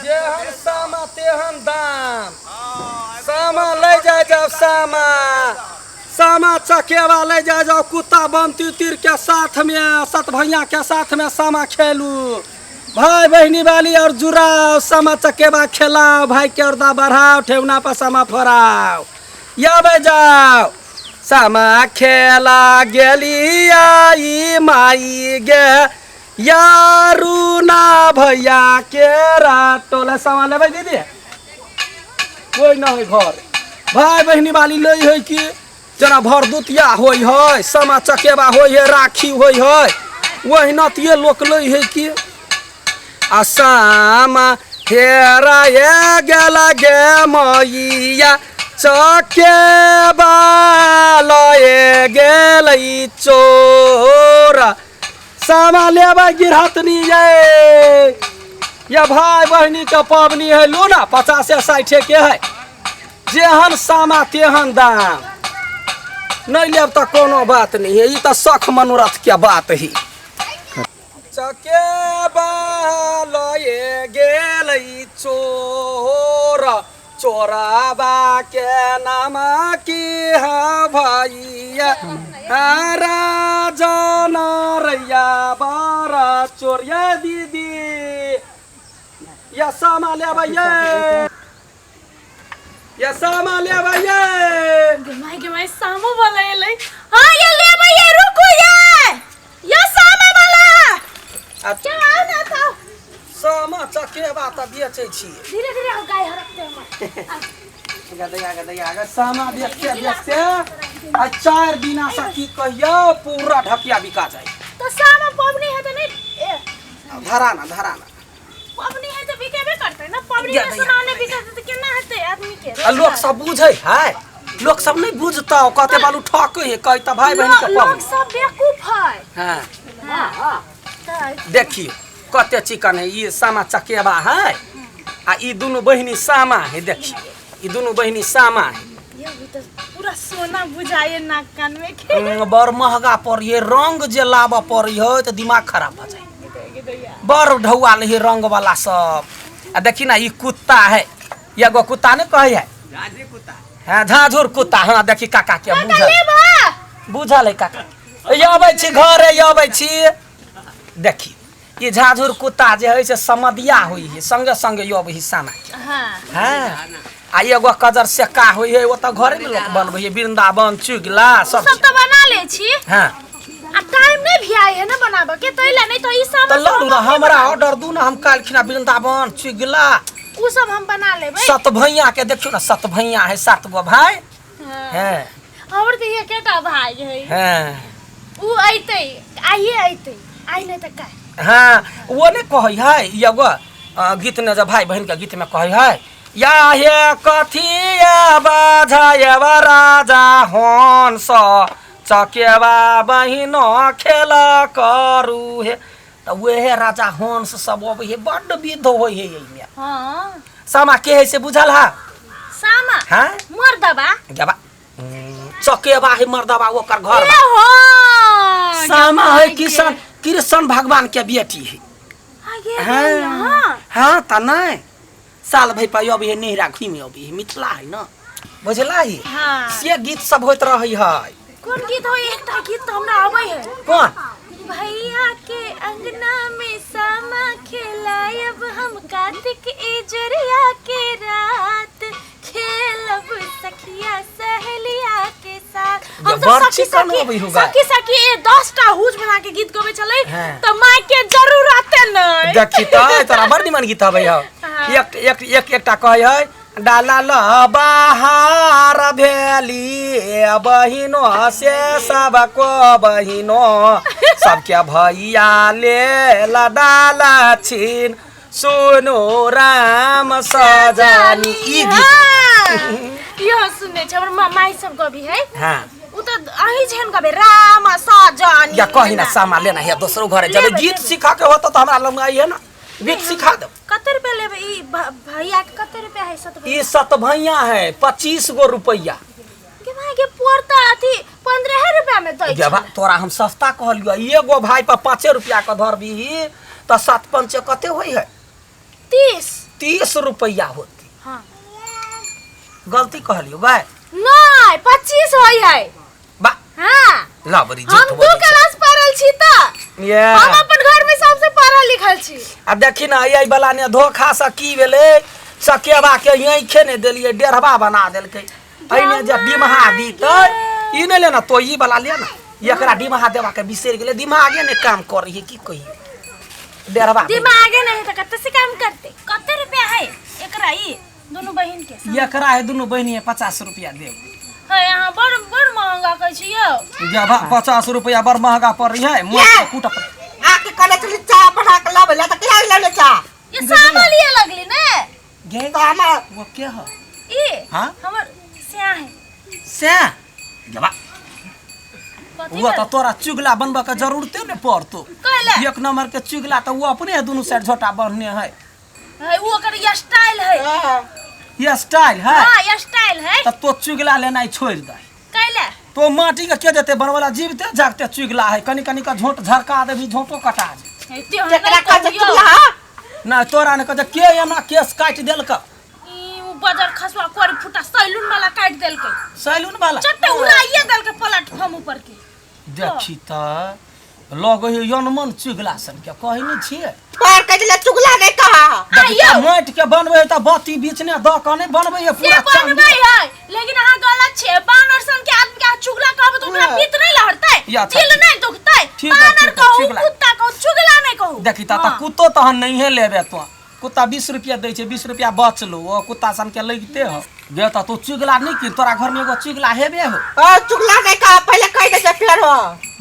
जेहन सामा तेहन दाम। सामा ले जाए जाओ सामा। सामा चकेवा ले जाए जाओ कुत्ता बम तीर के साथ में सत भैया के साथ में सामा खेलू। भाई बहनी वाली और जुड़ाओ सामा चकेवा खेलाओ भाई के औरदा बढ़ाओ ठेवना पर सामा फराओ। या बे जाओ सामा खेला गेली आई माई गे यारू ना भैया के राटोला सामा लेबै दीदी कोई ना है घर भाई बहनी वाली ले है कि जना भरदुतिया होई है सामा चकेवा होई है राखी होई है वही नतिये लोक ले है कि आ सामा हेरा ये गेला गे मैया चकेवा लए गेलै चोरा सामा लेबै गिरहतनी ये भाई बहनी के पबनी है लो ना 50-60 के है जेहन सामा तेहन दाम नहीं लेब तो कोनो बात नहीं है ये तो शख मनोरथ के बात है। चकेवा लए गेलै चोरा चोराबा के नाम की है भैया राजा नरैया बारा चोरिया दीदी या सामा ले भैया या सामा ले भैया के माय सामा वाला ले हां ये ले भैया रुको ये सामा वाला क्या ना था सामा चकेवा त बेचै छी धीरे हम गाय हरकते हम गदया सामा बेचते आ 4 दिना से की कहियो पूरा ढकिया बिका जाए तो सामा पबनी है तो नहीं धराना पबनी है तो बिकेबे करते ना पबनी में सुनाने बिकते तो केना हेते आदमी के लोग सब बुझै है लोग सब नहीं बुझता कहते बालू ठके है कहता भाई बहन के लोग सब बेवकूफ है हां देखियो कते चिकन है ये सामा चकेवा है आ ई दोनों बहिनी सामा है देखिए ई दोनों बहिनी सामा है ये भी तो पूरा सोना बुझाए नाक कान में के बड़ महंगा पर ये रंग जे लाबा पड़ी है तो दिमाग खराब हो जाए बड़ ढौआ ले रंग वाला सब आ देखी ना ई कुत्ता है एगो कुत्ता ने कहे है झाझुर कुत्ता हां झाझुर कुत्ता हां देखी काका के बुझल है काका ये आबै छी घर ये आबै छी देखी ये झाझुर कुत्ता जे है से समदिया होई है संगे संगे यो अबही सामा हां आ एगो कजर सेका होई है वो तो घरे में लोग बनबै है वृंदावन चुगला सब तो बना ले छी हां आ टाइम नहीं भी आए है ना बनाबे के तैला नहीं तो ई सामा तो हमरा ऑर्डर दू ना हम काल खिना वृंदावन चुगला उ सब हम बना लेबै सत भैया के देखियो ना सत भैया है 7 गो भाई हां और तो ये केटा भाई है हां उ आइते आई नहीं त का हां वो ने कहै है एगो गीत ने जब भाई बहन के गीत में कहै है या हे कथिया बाझायवा राजा हंस चकेवा बहिन खेल करू हे त वे राजा हंस सब अब हे बड़ विध होय है एमे हां सामा के है से बुझल हा सामा हां मर्दबा जबा चकेवा है मर्दबा ओकर घर ए हो सामा है किसान कृष्ण भगवान के बेटी है हां हां त नहीं साल भई पायो अभी नेहरा घुमी अभी मिथिला है ना बुझला ही हां से गीत सब होत रही है कौन गीत हो एकटा गीत तो हमरा आबै है कौन भैया के अंगना में सामा खेलायब हम कार्तिक इजरिया के रात खेलब सखिया सहेलिया के साथ हम तो सखी 10 टा हुज बना के गीत गावे चले त माय के जरूरत नहीं देखी त तोरा बड़ निमन गीत हबै हो एकटा कहै है डाला ल बाहर भेली बहिनो से सबको बहिनो सबके भैया ले ला डाला छिन सुनो राम सजनी ई गीत यो सुने छ हमर माई सब गबी है हां उ त आही झन गबे राम सजनी या कहि ना सामा लेना है दोसरो घरे जब गीत सिखा के होत त हमरा लग आई है ना गीत सिखा दो कते रुपया लेबे ई भैया के कते रुपया है सत ई सत भैया है 25 गो रुपया के भाई के पोरता अथी 15 रुपया में दै जब तोरा हम सस्ता कहलियो एगो भाई पर 5 रुपया का धरबी त 7 5 कते होई है 30 30 रुपया होती। हाँ गलती कहलियो भाई। नहीं 25 होई है। बा हाँ लाबरी हम झूठ 2 बोलै छै। क्लास पढ़ल छी त ये हम अपन घर में सबसे पढ़ल लिखल छी। आ देखी ना यही वाला ने धोखा से की भेलै सकेबा के आँखे ने देलिए डेढ़वा बना देलकै। अइने जे डिमहा दीतै ई नहीं लेना तो ई वाला ले ना एकरा डिमहा देवा के बिसर गेलै दिमागे ने काम कर रही की कही डेढ़वा दिमागे नहीं तो कत्ते से काम करते। कत्ते रुपया है एकरा ई दोनों बहन के साथ? एकरा है दोनों बहनी 50 रुपया देब है यहाँ बड़ बड़ महंगा कहै छी यौ। जब 50 रुपया बड़ महंगा पड़ रही है मत कूट आके कने चली चाय बना के लावे ला त क्या ले चा ये सामा लिए लगली ने गे सामा वो क्या है ई हां हमर स्या है से जबा वो तो तोरा चुगला बनबा के जरूरते ने पड़तो। कहले एक नंबर के चुगला तो वो अपने दोनों साइड झोटा बनने है वो कर ये स्टाइल है। ये स्टाइल है। हां ये स्टाइल है। तब तो चुगला लेना छोड़ दे। कहले तो माटी के देते बनवाला जीवते जागते चुगला है कनी कनी का झोट झरका दे भी झोटो कटा जे केकरा का चुगला ना तोरा ने कह के एना केस काट देलक ई बाजार खसवा कोरी फुटा सैलून वाला काट देलकै। सैलून वाला चट्टे उड़ाइए देलकै प्लेटफॉर्म ऊपर के। देखी त लगे यनमन चुगला सन के कहै नै छिए पर कजला चुगला नहीं कहा आइयो माट के बनबै त बत्ती बीच ने द के नै बनबै ये ये पूरा बनबै है लेकिन अहाँ गलत छे। बानर सन के आदमी के चुगला कहब तो ओकरा पीत नहीं लहरतै या था। दिल नहीं दुखतै। ठीक है, बानर ठीक है, कहू चुगला। कुत्ता कहू चुगला नहीं कहू। देखी ता कुत्तो तहन नहीं लेबे तो कुत्ता 20 रुपया दै छै 20 रुपया बचलो ओ कुत्ता सन के लगिते हो गे त तू चुगला नहीं की तोरा घर में एगो चुगला हेबे हो। चुगला नहीं कहा पहले कह दे से फिर हो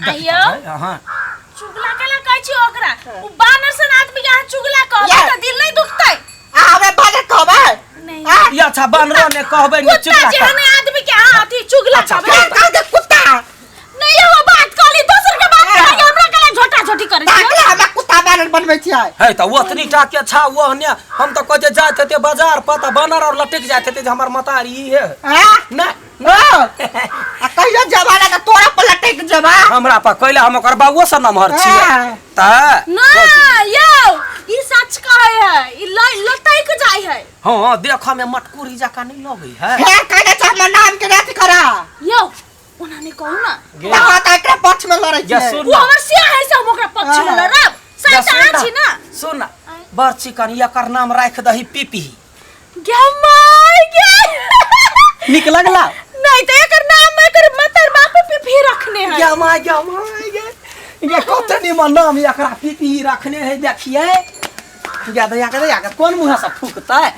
आइयो हां चुगला केला कहै छी ओकरा उ बानर सन आदमी के अहाँ चुगला कहब त दिल नहीं दुखतै। हमें बाजे कहबे नहीं या अच्छा बानरो ने कहबै ने कुत्ता चुगला जेहन आदमी के अहाँ अथी चुगला अच्छा, कहबै। कह दे कुत्ता नहीं वो बात कहली दोसर के बात कहली हमरा केला झोटा झोटी करै छी। ताकले हम कुत्ता बानर बनबै छियै है त ओतनी टा के छा वो ने हम तो कहे जात हेते बाजार पता बानर और लटक जात हेते हमर मतारी है हां ना नो आ कहियो जमाना त तोरा पलटे के जमा हमरा पर कहले हम ओकर बाबुओ से नमहर छी त ना यो ई सच कहै है ई लटक जाय है। हां देखा में मटकुरी जका नहीं लगई है फिर कह दे हमर नाम के रात करा यो उन्होंने कहू ना कहा त एकरा पक्ष में लड़ै या छै सुन वो हमर सिया है से हम ओकरा पक्ष में लड़ब सही छी ना। सुन बर चिकन एकर नाम राख दही पीपी गे माय गे निक लगला नहीं तो एकर नाम एकर मतर बाप पे भी रखने है। या माय ये कते निमन नाम एकरा पीपी रखने है देखिए या दया के कौन मुंह से फूकता है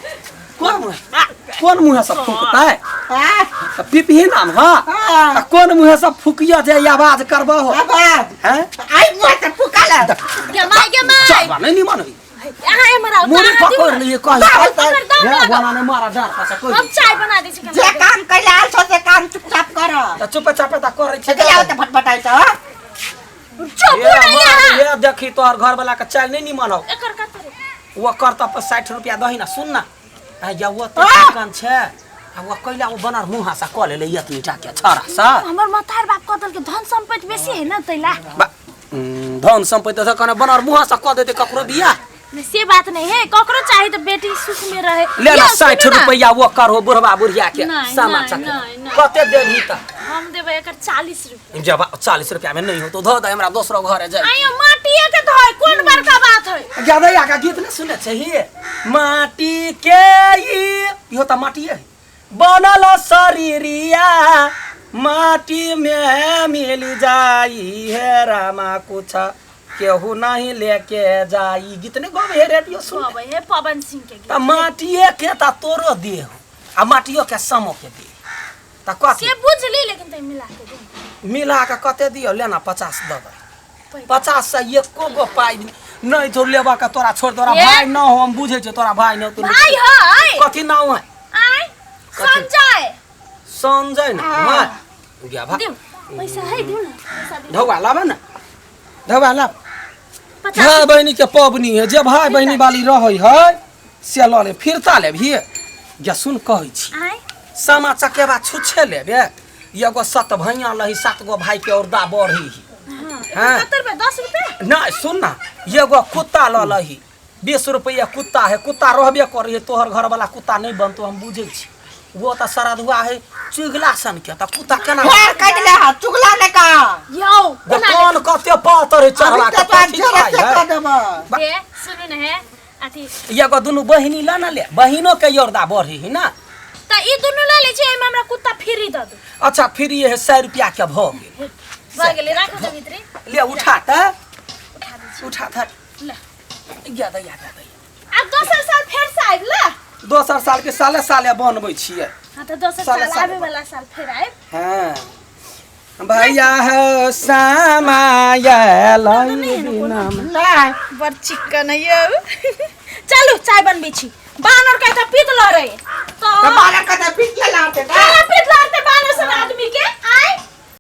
कौन मुंह से फूकता है हां पीपी नाम हां कौन मुंह से फूकिया जे आवाज करबो हो आवाज हैं आई मुंह से फुकाला गे माय चलबा नहीं निमन होई यहाँ हमारा मुड़ी पकड़ लिए कह पकड़ दम या लगा। बना ने मारा डर का कोई हम चाय बना दै छी जे काम कैले आल छ से काम चुपचाप कर त चुप चाप त करे से छै जाओ त फटफटाई छ चुप नहीं है। ये देखी तोहर घर वाला के चाल नहीं निमन हो एकर कतरे वो करता पर 60 रुपया दही ना सुन ना आ या वो तो चिकन छे आ वो कैला वो बनर मुंहा सा क ले यतनी टाके छरा सा हमर मतार बाप कतल के धन संपत्ति बेसी है ना तैला धन संपत्ति त कने बनर मुंहा सा क देते ककरो बिया नहीं से बात नहीं है ककरो चाहे तो बेटी सुख में रहे। ले ना या 60 सुनो ना, रुपया वो करो बुढ़वा बुढ़िया के नहीं, सामा नहीं, चक नहीं, नहीं। कते देबी त हम देबे एकर 40 रुपया। जब 40 रुपया में नहीं हो तो ध दे हमरा दोसरो घरे जाए आयो माटिए के धोय कोन बड़का बात है। ज्यादा आगा गीत नहीं सुने चाहिए माटी के इहो त माटी है बनल शरीरिया माटी में मिल जाई है रामा कुछ केहू नहीं लेके जाई गीत ने गावे है रेडियो सुन बाबा हे पवन सिंह के गीत। त माटिए के त तोरो दे आ माटियो के समो के दे त कथि से बुझली लेकिन तै मिला के दे मिला के कते दियो लेना 50 देबै 50 से एको गो पाई नहीं तो लेबा के तोरा छोड़ तोरा ये? भाई न हो हम बुझे छ तोरा भाई न तू भाई है कथि नाम है आय संजय संजय ना हां गया भा दिउ पैसा है दिउ ना पैसा दिउ ढौगा लाबे ना ढौगा ला 50 भाई बहनी के पबनी है जे भाई बहनी वाली रहै है से ल ले फिरता ले भी या सुन कहै छी आय सामा चकेबा छुछे लेबे एगो 7 भैया लही 7 गो भाई के औरदा बढ़ी हां 70 रुपया 10 रुपया ना सुन ना एगो कुत्ता ल लही 20 रुपया कुत्ता है, कुत्ता रहबे करे, तोहर घर वाला कुत्ता नहीं बनतो, हम बुझे छी। वो तो सरधुआ है चुगला सन के, तो कुत्ता केना फेर कह दिले हा चुगला ने का यो कौन कते पातर है चढ़ला के पाछी जरा से है। कर देबा बे सुनु न है अथी एगो दुनु बहिनी ला ना ले, बहिनो के योरदा बढ़ी है ना। त ई दुनु ले छै, एमे हमरा कुत्ता फ्री द दू। अच्छा फिर ये है 100 रुपया के भ गेल, भ गेलै, राखो त भितरे। ले उठा त उठा दै छी। उठा था ले याद अब दोसर साल फेर से आइब ला। दोसर साल के साले साले बनबै छियै। हां त दोसर साल आबे वाला साल फेर आइब। हां भैया हो समाया लई बिना नहीं बड़ चिकन है यो। चलू चाय बनबै छी। बानर के त पीत ल रे तो बालक का पीछे लाते पीत लाते बानर सन आदमी के आइ